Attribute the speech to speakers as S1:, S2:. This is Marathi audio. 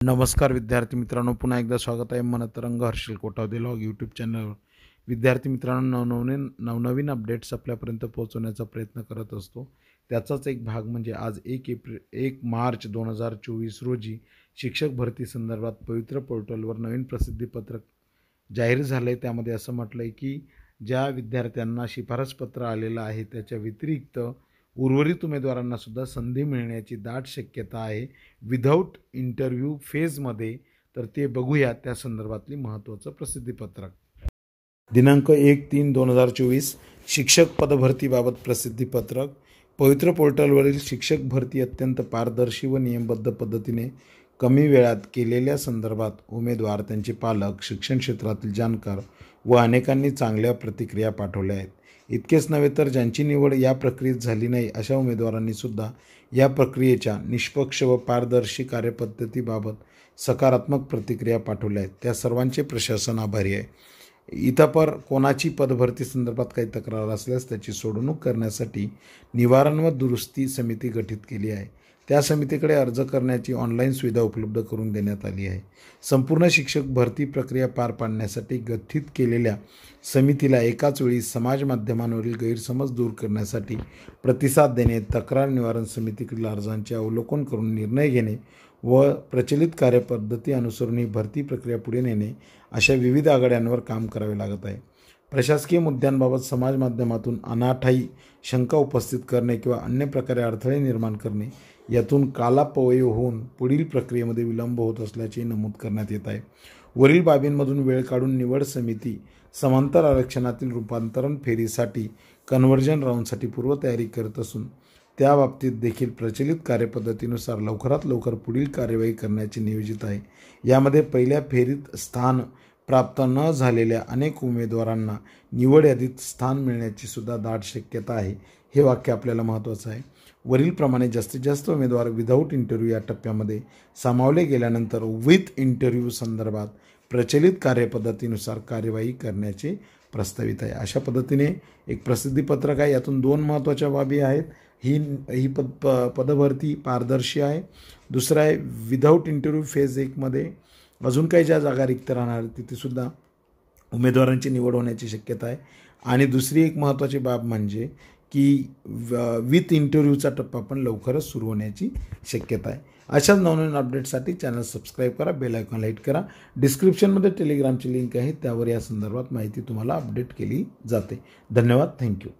S1: नमस्कार विद्यार्थी मित्रांनो, पुन्हा एकदा स्वागत आहे मनतरंग हर्षल कोठावदे लॉग यूट्यूब चॅनलवर। विद्यार्थी मित्रांनो, नवनवीन अपडेट्स आपल्यापर्यंत पोहोचवण्याचा प्रयत्न करत असतो। त्याचाच एक भाग म्हणजे आज 1 मार्च 2024 रोजी शिक्षक भरती संदर्भात पवित्र पोर्टलवर नवीन प्रसिद्धीपत्रक जाहीर झाले। त्यामध्ये असं म्हटलंय की ज्या विद्यार्थ्यांना शिफारस पत्र आलेलं आहे त्याच्या व्यतिरिक्त उर्वरित उमेदवारांना सुद्धा संधी मिळण्याची दाट शक्यता आहे विदाऊट इंटरव्ह्यू फेजमध्ये। तर ते बघूया त्या संदर्भातली महत्त्वाचं प्रसिद्धीपत्रक। दिनांक 1/3/2024 शिक्षक पदभरतीबाबत प्रसिद्धीपत्रक। पवित्र पोर्टलवरील शिक्षक भरती अत्यंत पारदर्शी व नियमबद्ध पद्धतीने कमी वेळात केलेल्या संदर्भात उमेदवार, त्यांचे पालक, शिक्षण क्षेत्रातील जाणकार व अनेकांनी चांगल्या प्रतिक्रिया पाठवल्या आहेत। इतकेच नव्हे तर ज्यांची निवड या प्रक्रियेत झाली नाही अशा उमेदवारांनी सुद्धा या प्रक्रियेच्या निष्पक्ष व पारदर्शी कार्यपद्धतीबाबत सकारात्मक प्रतिक्रिया पाठवल्या आहेत। त्या सर्वांचे प्रशासन आभारी आहे। इतपर कोणाची पदभरती संदर्भात काही तक्रार असल्यास त्याची सोडवणूक करण्यासाठी निवारण व दुरुस्ती समिती गठीत केली आहे। त्या समितीकडे अर्ज करण्याची ऑनलाईन सुविधा उपलब्ध करून देण्यात आली आहे। संपूर्ण शिक्षक भरती प्रक्रिया पार पाडण्यासाठी गठीत केलेल्या समितीला एकाच वेळी समाज माध्यमांवरील गैरसमज दूर करण्यासाठी प्रतिसाद देणे, तक्रार निवारण समितीकडील अर्जांचे अवलोकन करून निर्णय घेणे व प्रचलित कार्यपद्धती अनुसरून ही भरती प्रक्रिया पुढे नेणे अशा विविध आघाड्यांवर काम करावे लागत आहे। प्रशासकीय मुद्द्यांबाबत समाज माध्यमातून अनाठायी शंका उपस्थित करणे किंवा अन्य प्रकारे अडथळे निर्माण करणे यातून कालापव्यय होऊन पुढील प्रक्रियेमध्ये विलंब होत असल्याचे नमूद करण्यात येत आहे। वरील बाबींमधून वेळ काढून निवड समिती समांतर आरक्षणातील रूपांतरण फेरीसाठी कन्व्हर्जन राऊंडसाठी पूर्वतयारी करत असून त्या बाबतीत देखील प्रचलित कार्यपद्धतीनुसार लवकरात लवकर पुढील कार्यवाही करण्याचे नियोजित आहे। यामध्ये पहिल्या फेरीत स्थान प्राप्त न झालेल्या अनेक उमेदवारांना निवड यादीत स्थान मिळण्याची सुद्धा दाट शक्यता आहे। हे वाक्य आपल्याला महत्त्वाचं आहे। वरीलप्रमाणे जास्तीत जास्त उमेदवार विदाऊट इंटरव्ह्यू या टप्प्यामध्ये सामावले गेल्यानंतर विथ इंटरव्ह्यू संदर्भात प्रचलित कार्यपद्धतीनुसार कार्यवाही करण्याचे प्रस्तावित आहे। अशा पद्धतीने एक प्रसिद्धीपत्रक आहे। यातून दोन महत्त्वाच्या बाबी आहेत। ही पदभरती पारदर्शी आहे। दुसरं आहे विदाऊट इंटरव्ह्यू फेज 1 मध्ये अजून काही ज्या जागा रिक्त राहणार तिथे सुद्धा उमेदवारांची निवड होण्याची शक्यता आहे। आणि दुसरी एक महत्त्वाची बाब म्हणजे की विथ इंटरव्ह्यूचा टप्पा पण लवकरच सुरू होण्याची शक्यता आहे। अशाच नवनवीन अपडेटसाठी चॅनल सबस्क्राईब करा, बेल आयकॉन हिट करा। डिस्क्रिप्शनमध्ये टेलिग्रामची लिंक आहे, त्यावर या संदर्भात माहिती तुम्हाला अपडेट केली जाते। धन्यवाद, थँक्यू।